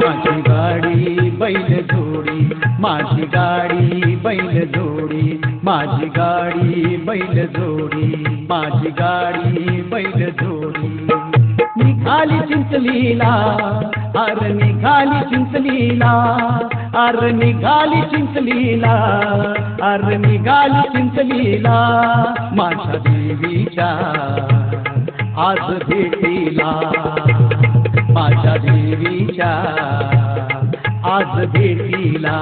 माझी गाडी बैल जोडी, माझी गाडी बैल जोडी, माझी गाडी बैल जोडी, माझी गाडी बैल जोडी. निघाली चिंचलीला, अर निघाली चिंचलीला, अर निघाली चिंचलीला, अर निघाली चिंचलीला. माझ्या देवीच्या आज भेटीला, माझ्या देवीच्या आज भेटीला,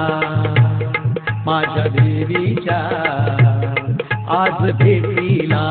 माझ्या देवीच्या आज भेटीला.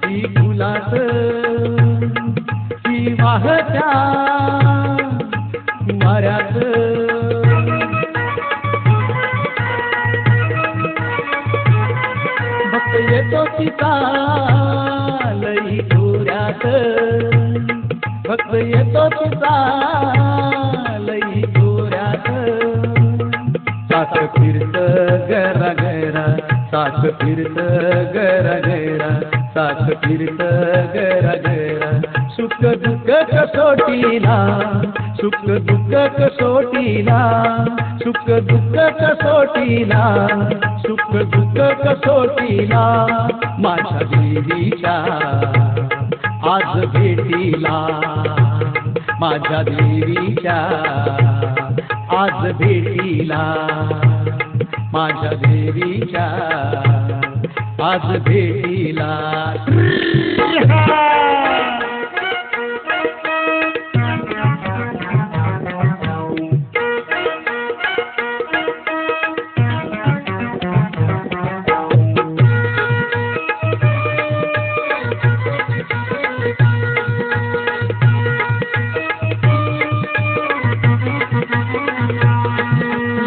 ती फुलात ती वाहत्या वाऱ्यात, भक्त येतो तिचा लई जोऱ्यात, भक्त येतो तिचा लई जोऱ्यात. साथ फिरत गरा गरा, साथ फिरत गरा गरा, साथ फिरत गरा गरा. सुख दुःख कसोटीला, सुख दुःख कसोटीला, सुख दुःख कसोटीला, सुख दुःख कसोटीला. माझ्या देवीच्या आज भेटीला, माझ्या देवीच्या आज भेटीला, माझ्या देवीच्या आज भेटीला.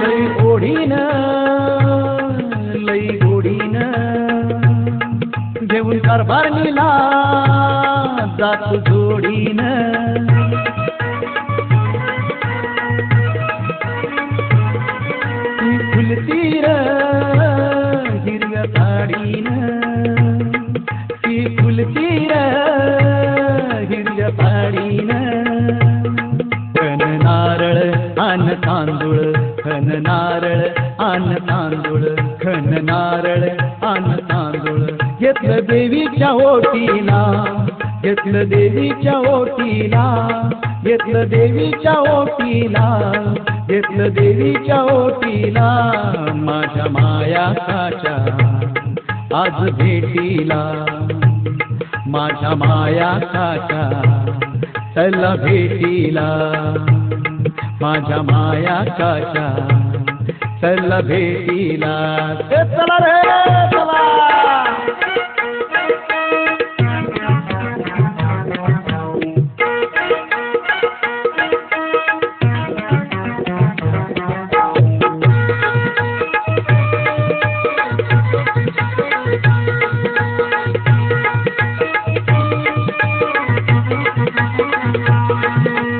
लई ओढीन लई गोडीन घेऊन कारभारणीला जात जोडीन. ती फुलतीर हिरव्या साडीन, ती फुलतीर हिरव्या साडीन. घन नारळ आन तांदूळ, घन नारळ आन तांदूळ, घन नारळ आन तांदूळ. घेतलं देवीच्या ओटीला, घेतलं देवीच्या ओटीला, घेतलं देवीच्या ओटीला, घेतलं देवीच्या ओटीला. माझ्या मायाकाच्या आज भेटीला, माझ्या मायाकाच्या चला भेटीला, माझ्या मायाकाच्या चला भेटीला. चला रे चला.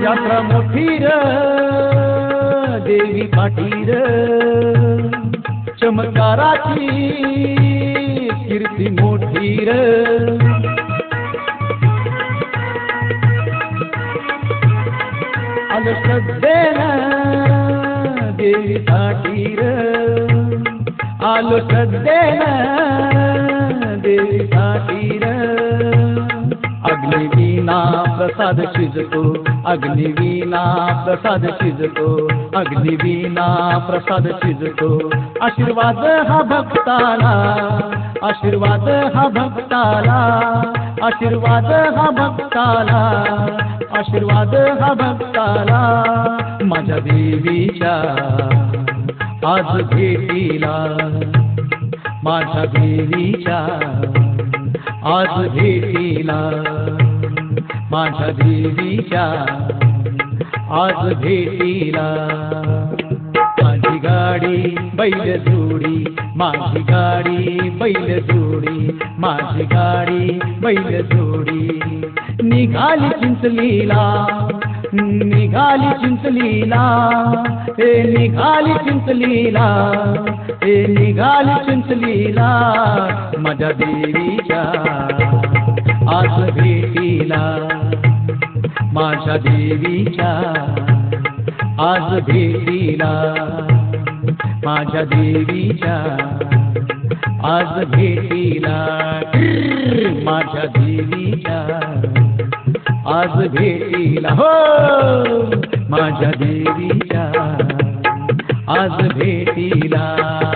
यात्रा मोठी र देवी पाटीर, चमत्काराची कीर्ती मोठी र. आलो श्रद्धेन देवी पाटीर, आलो श्रद्धेन देवी पाटीर. अग्निवीणा प्रसाद शिजतो, अग्निवीणा प्रसाद शिजतो, अग्निवीणा प्रसाद शिजतो. आशीर्वाद हा भक्ताला, आशीर्वाद हा भक्ताला, आशीर्वाद हा भक्ताला, आशीर्वाद हा भक्ताला, माझ्या देवीच्या आज भेटीला, माझ्या देवीच्या आज भेटीला, माझ्या देवीच्या आज भेटीला. माझी गाडी बैल जोडी, माझी गाडी बैल जोडी, माझी गाडी बैल जोडी, निघाली चिंचलीला, निघाली चिंचलीला, हे निघाली चिंचलीला, हे निघाली चिंचलीला, माझ्या देवीच्या आज भेटीला, माझ्या देवीच्या आज भेटीला, माझ्या देवीच्या आज भेटीला, माझ्या देवीच्या आज भेटीला, हो माझ्या देवीच्या आज भेटीला.